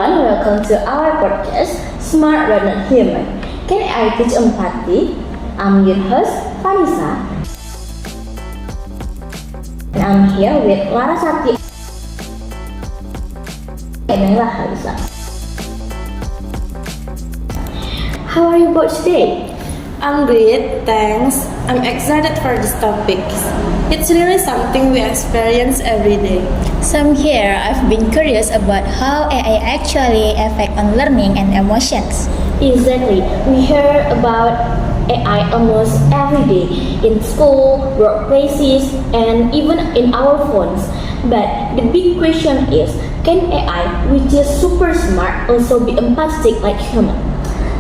everyone, welcome to our podcast, Smart But Not Human. Can I teach empathy? I'm your host, Vanessa. And I'm here with Larasati and Halisa. How are you both today? I'm great, thanks. I'm excited for this topic. It's really something we experience every day. Some here I've been curious about how AI actually affect on learning and emotions. Exactly. We hear about AI almost every day in school, workplaces, and even in our phones. But the big question is, can AI, which is super smart, also be empathic like human?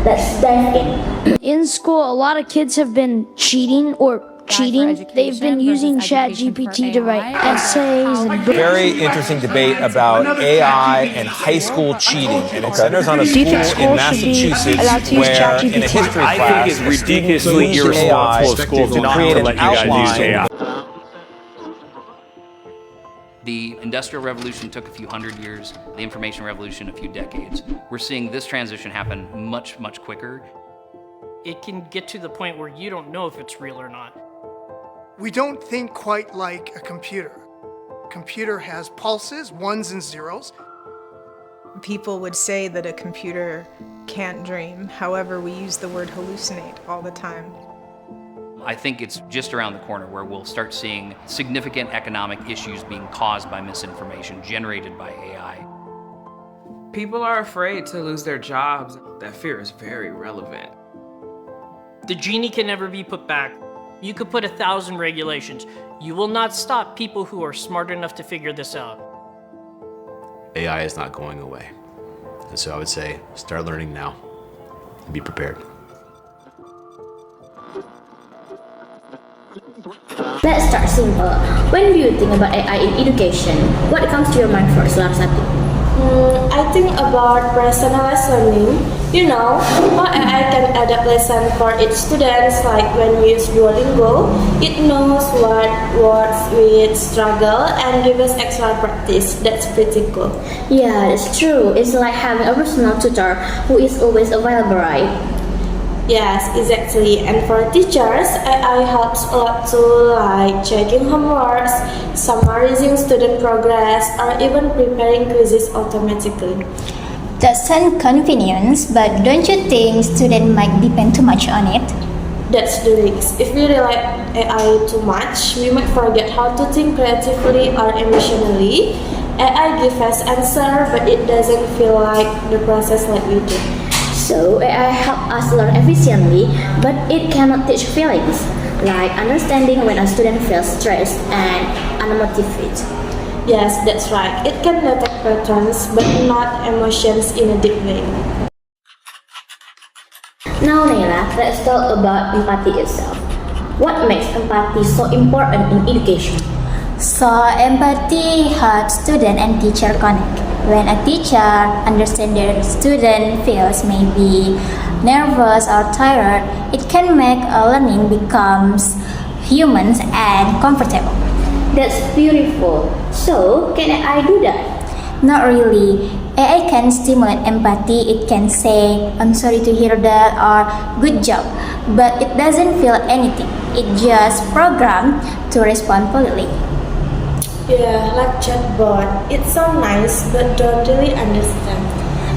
Let's dive in. In school, a lot of kids have been cheating. They've been using ChatGPT to write essays and books. Very interesting debate about AI and high school cheating, and it centers on a school in Massachusetts where, in a history class, I think it's ridiculously irresponsible of schools not to let you guys use AI. The Industrial Revolution took a few hundred years, the Information Revolution a few decades. We're seeing this transition happen much, much quicker. It can get to the point where you don't know if it's real or not. We don't think quite like a computer. Computer has pulses, ones and zeros. People would say that a computer can't dream. However, we use the word hallucinate all the time. I think it's just around the corner where we'll start seeing significant economic issues being caused by misinformation generated by AI. People are afraid to lose their jobs. That fear is very relevant. The genie can never be put back. You could put 1,000 regulations. You will not stop people who are smart enough to figure this out. AI is not going away. And so I would say, start learning now and be prepared. Let's start simple. When do you think about AI in education? What comes to your mind first, Larasati? I think about personalized learning. You know, how AI can adapt lessons for each student, like when we use Duolingo, it knows what words we struggle and gives us extra practice. That's pretty cool. Yeah, it's true. It's like having a personal tutor who is always available, right? Yes, exactly. And for teachers, AI helps a lot too, like checking homeworks, summarizing student progress, or even preparing quizzes automatically. That's an convenience, but don't you think students might depend too much on it? That's the risk. If we rely on AI too much, we might forget how to think creatively or emotionally. AI gives us answer, but it doesn't feel like the process like we do. So AI helps us learn efficiently, but it cannot teach feelings, like understanding when a student feels stressed and unmotivated. Yes, that's right. It can detect patterns, but not emotions in a deep way. Now, Naila, let's talk about empathy itself. What makes empathy so important in education? So, empathy helps student and teacher connect. When a teacher understands their student feels maybe nervous or tired, it can make learning becomes humans and comfortable. That's beautiful. So, can AI do that? Not really. AI can stimulate empathy. It can say, "I'm sorry to hear that," or "good job," but it doesn't feel anything. It just programmed to respond politely. Yeah, like chatbot. It sounds nice, but don't really understand.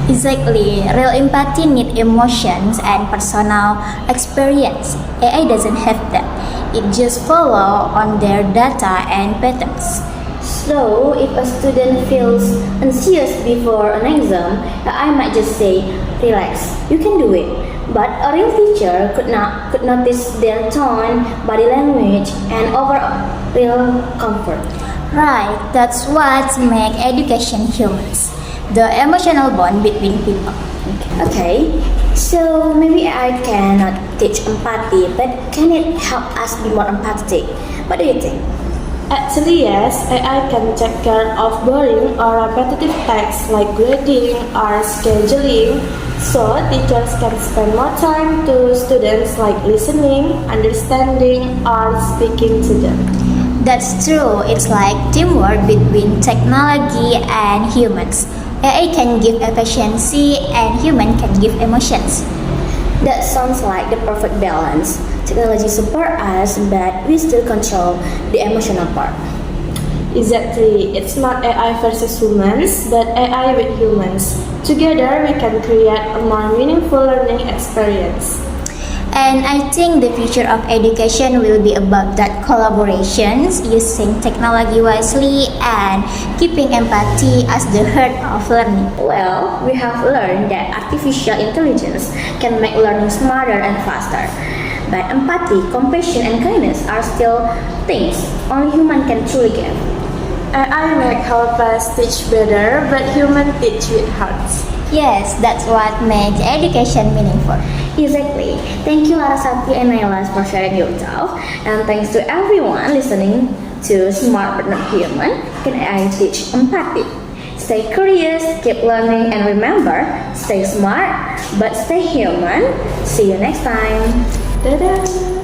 Exactly. Real empathy needs emotions and personal experience. AI doesn't have that. It just follow on their data and patterns. So, if a student feels anxious before an exam, I might just say, "Relax, you can do it." But a real teacher could notice their tone, body language, and overall real comfort. Right, that's what makes education humans. The emotional bond between people. Okay, so maybe I cannot teach empathy, but can it help us be more empathetic? What do you think? Actually, yes, AI can take care of boring or repetitive tasks like grading or scheduling, so teachers can spend more time to students like listening, understanding, or speaking to them. That's true. It's like teamwork between technology and humans. AI can give efficiency and human can give emotions. That sounds like the perfect balance. Technology support us, but we still control the emotional part. Exactly, it's not AI versus humans, but AI with humans. Together, we can create a more meaningful learning experience. And I think the future of education will be about that collaborations, using technology wisely and keeping empathy as the heart of learning. Well, we have learned that artificial intelligence can make learning smarter and faster. But empathy, compassion, and kindness are still things only human can truly give. AI may help us teach better, but humans teach with hearts. Yes, that's what makes education meaningful. Exactly. Thank you Larasati and Nailas for sharing your thoughts, and thanks to everyone listening to Smart But Not Human. Can AI teach empathy? Stay curious, keep learning, and remember, stay smart but stay human. See you next time. Dadah!